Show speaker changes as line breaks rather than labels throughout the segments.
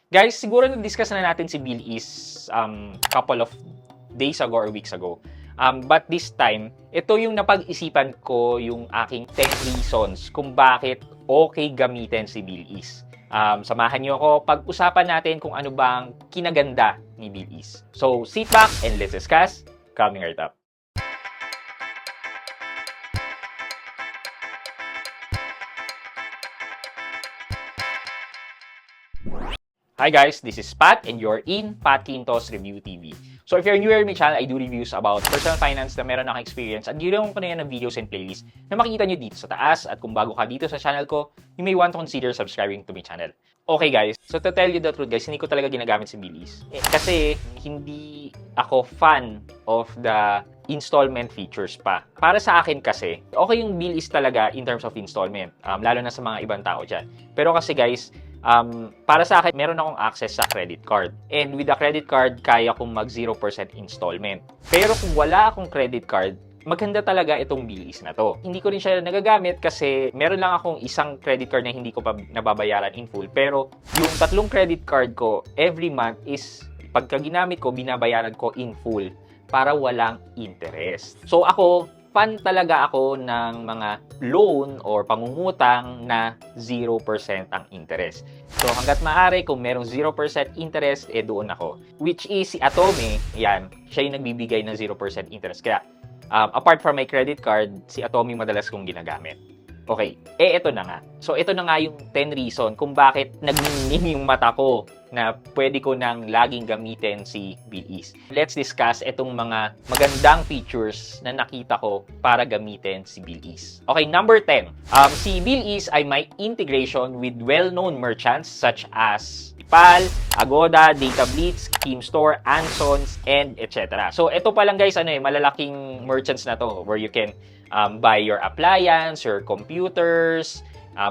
Guys, siguro na-discuss na natin si Bill is couple of days ago or weeks ago. But this time, ito yung napag-isipan ko yung aking 10 reasons kung bakit okay gamitin si Bill is. Samahan niyo ako pag-usapan natin kung ano bang kinaganda ni Bill is. So, sit back and let's discuss. Coming right up. Hi guys, this is Pat and you're in Pat Quintos Review TV. So if you're new here to my channel, I do reviews about personal finance na meron akong experience at ginawa ko na yan ng videos and playlists na makikita nyo dito sa taas. At kung bago ka dito sa channel ko, you may want to consider subscribing to my channel. Okay guys, so to tell you the truth guys, hindi ko talaga ginagamit si Billies. Kasi hindi ako fan of the installment features pa. Para sa akin kasi, okay yung Billies talaga in terms of installment, lalo na sa mga ibang tao dyan. Pero kasi guys, para sa akin, meron akong access sa credit card. And with the credit card, kaya kong mag 0% installment. Pero kung wala akong credit card, maganda talaga itong Billies na to. Hindi ko rin siya nagagamit kasi meron lang akong isang credit card na hindi ko pa nababayaran in full. Pero yung tatlong credit card ko, every month is, pagka ginamit ko, binabayaran ko in full para walang interest. So ako, fan talaga ako ng mga loan or pangungutang na 0% ang interest. So hanggat maaari, kung merong 0% interest, doon ako. Which is si Atome, yan, siya yung nagbibigay ng 0% interest. Kaya, apart from my credit card, si Atome madalas kong ginagamit. Okay, ito na nga. So ito na nga yung 10 reason kung bakit nagning yung mata ko na pwede ko nang laging gamitin si Billies. Let's discuss itong mga magandang features na nakita ko para gamitin si Billies. Okay, number 10. Si Billies ay may integration with well-known merchants such as PayPal, Agoda, DataBlitz, Keemstore, Ansons, and etc. So ito pa lang guys, malalaking merchants na to where you can buy your appliance, your computers,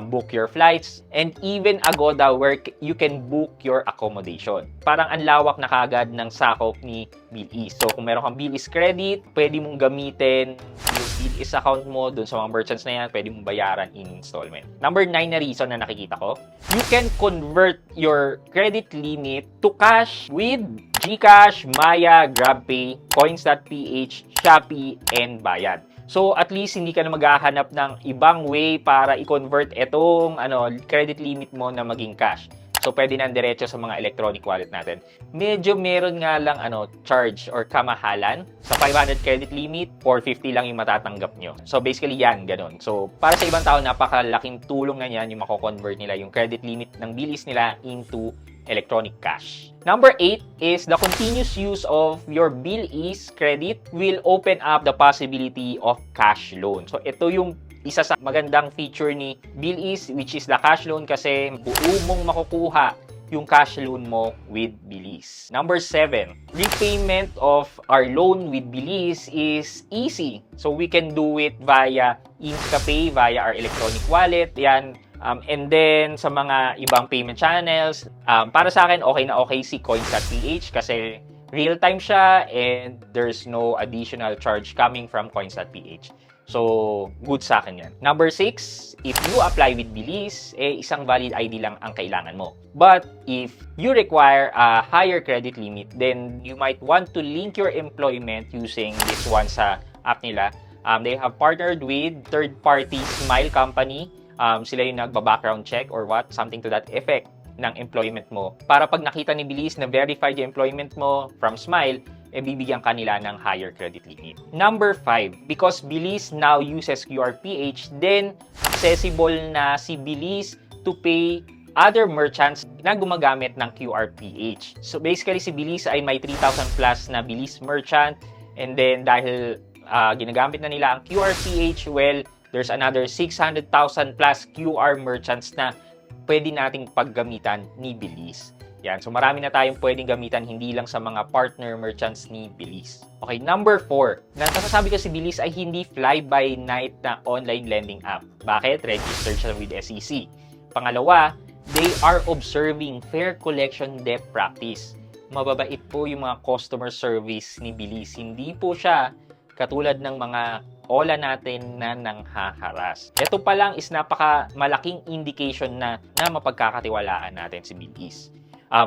book your flights, and even Agoda where you can book your accommodation. Parang ang lawak na kagad ng sakop ni Billies. So kung meron kang Billies credit, pwede mong gamitin yung Billies account mo dun sa mga merchants na yan, pwede mong bayaran in installment. Number 9 na reason na nakikita ko, you can convert your credit limit to cash with GCash, Maya, GrabPay, Coins.ph, Shopee, and Bayad. So, at least hindi ka na maghahanap ng ibang way para i-convert itong credit limit mo na maging cash. So, pwede na diretso sa mga electronic wallet natin. Medyo meron nga lang charge or kamahalan. Sa 500 credit limit, 450 lang yung matatanggap nyo. So, basically yan, ganun. So, para sa ibang tao, napakalaking tulong na yan yung mako-convert nila yung credit limit ng Billies nila into electronic cash. Number 8 is the continuous use of your Billies credit will open up the possibility of cash loan. So, ito yung isa sa magandang feature ni Billies, which is the cash loan kasi buo mong makukuha yung cash loan mo with Billies. Number 7, repayment of our loan with Billies is easy. So, we can do it via InstaPay, via our electronic wallet. Yan. And then, sa mga ibang payment channels, para sa akin, okay na okay si Coins.ph kasi real-time siya and there's no additional charge coming from Coins.ph. So, good sa akin yan. Number 6, if you apply with Billies, isang valid ID lang ang kailangan mo. But, if you require a higher credit limit, then you might want to link your employment using this one sa app nila. They have partnered with third-party Smile company. Sila yung nagba-background check or what, something to that effect ng employment mo. Para pag nakita ni Billies na verified yung employment mo from Smile, bibigyan kanila ng higher credit limit. Number 5, because Billies now uses QRPH, then accessible na si Billies to pay other merchants na gumagamit ng QRPH. So basically si Billies ay may 3,000 plus na Billies merchant, and then dahil ginagamit na nila ang QRPH, well, there's another 600,000 plus QR merchants na pwede nating paggamitan ni Billies. Yan. So, marami na tayong pwedeng gamitan hindi lang sa mga partner merchants ni Billies. Okay, number 4. Nasasabi ko si Billies ay hindi fly-by-night na online lending app. Bakit? Registered siya with SEC. Pangalawa, they are observing fair collection debt practice. Mababait po yung mga customer service ni Billies. Hindi po siya katulad ng mga ola natin na nanghaharas. Ito pa lang is napaka malaking indication na mapagkakatiwalaan natin si Billies.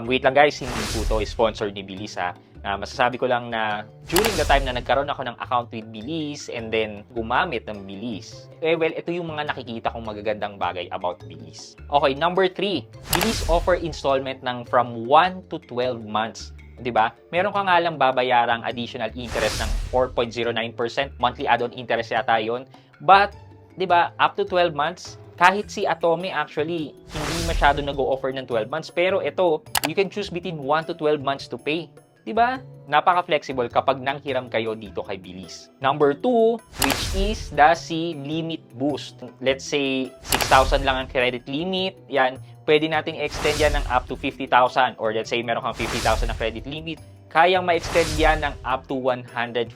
Wait lang guys, hindi po to sponsored ni Bilis ha. Masasabi ko lang na during the time na nagkaroon ako ng account with Bilis and then gumamit ng Bilis, well, ito yung mga nakikita kong magagandang bagay about Bilis. Okay, number 3, Bilis offer installment ng from 1 to 12 months. 'Di ba? Meron ka nga lang babayarang additional interest ng 4.09%, monthly add-on interest yata 'yon. But 'di ba, up to 12 months, kahit si Atome actually hindi masyado nag-o-offer ng 12 months, pero ito, you can choose between 1 to 12 months to pay. 'Di ba? Napaka-flexible kapag nanghiram kayo dito kay Bilis. Number 2, which is the si limit boost. Let's say 6,000 lang ang credit limit. Yan, pwede nating extend yan ng up to 50,000, or let's say meron kang 50,000 na credit limit, kayang ma-extend yan ng up to 150,000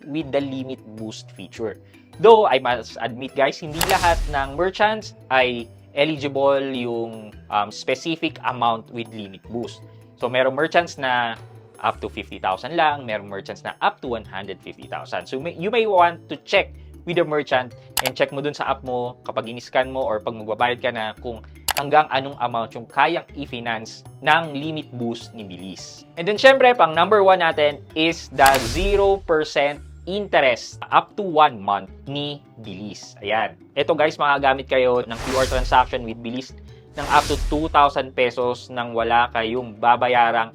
with the limit boost feature. Though, I must admit guys, hindi lahat ng merchants ay eligible yung specific amount with limit boost. So, merong merchants na up to 50,000 lang, merong merchants na up to 150,000. So, you may want to check with the merchant and check mo dun sa app mo kapag in-scan mo or pag magbabayad ka na kung hanggang anong amount yung kayang i-finance ng limit boost ni Bilis. And then, syempre, pang number 1 natin is the 0% interest up to 1 month ni Bilis. Ayan. Ito guys, makagamit kayo ng QR transaction with Bilis ng up to 2,000 pesos nang wala kayong babayarang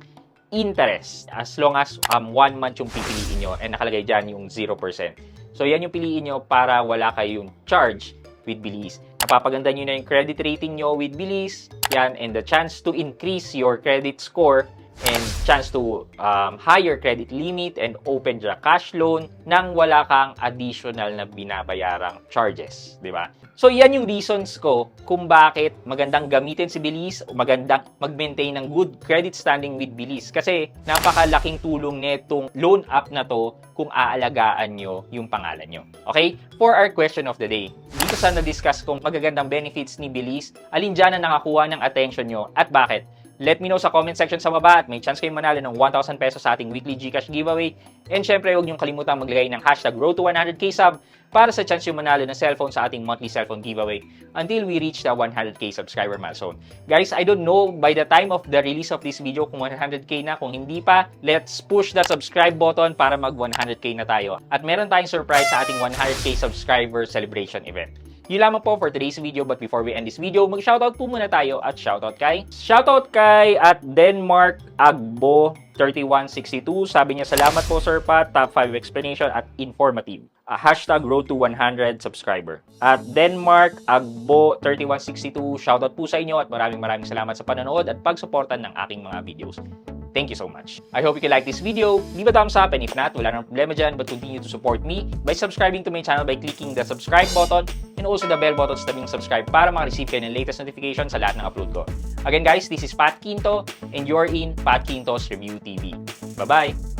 interest as long as 1 month yung pipiliin nyo and nakalagay dyan yung 0%. So yan yung piliin nyo para wala kayong charge with Bilis. Napapaganda nyo na yung credit rating nyo with Bilis, yan, and the chance to increase your credit score and chance to higher credit limit and open the cash loan nang wala kang additional na binabayarang charges, di ba? So, yan yung reasons ko kung bakit magandang gamitin si Bilis o magandang mag-maintain ng good credit standing with Bilis. Kasi napakalaking tulong netong loan app na to kung aalagaan nyo yung pangalan nyo. Okay? For our question of the day, dito sa na-discuss kong magagandang benefits ni Bilis, alin dyan na nakakuha ng attention nyo at bakit? Let me know sa comment section sa baba at may chance kayong manalo ng 1,000 pesos sa ating weekly GCash giveaway. And syempre, huwag niyong kalimutang maglagay ng hashtag Road to 100k sub para sa chance yung manalo ng cellphone sa ating monthly cellphone giveaway until we reach the 100k subscriber milestone. Guys, I don't know by the time of the release of this video kung 100k na. Kung hindi pa, let's push the subscribe button para mag 100k na tayo. At meron tayong surprise sa ating 100k subscriber celebration event. Yun lamang po for today's video, but before we end this video, mag-shoutout po muna tayo at shoutout kay at Denmark Agbo 3162. Sabi niya, salamat po Sir Pat, top 5 explanation at informative. Hashtag Road to 100 subscriber. At Denmark Agbo 3162, shoutout po sa inyo at maraming salamat sa panonood at pagsuportan ng aking mga videos. Thank you so much. I hope you can like this video, leave a thumbs up, and if not, wala nang problema dyan, but continue to support me by subscribing to my channel by clicking the subscribe button and also the bell button sa tabing subscribe para makareceive kayo ng latest notification sa lahat ng upload ko. Again guys, this is Pat Quinto and you're in Pat Quinto's Review TV. Bye-bye!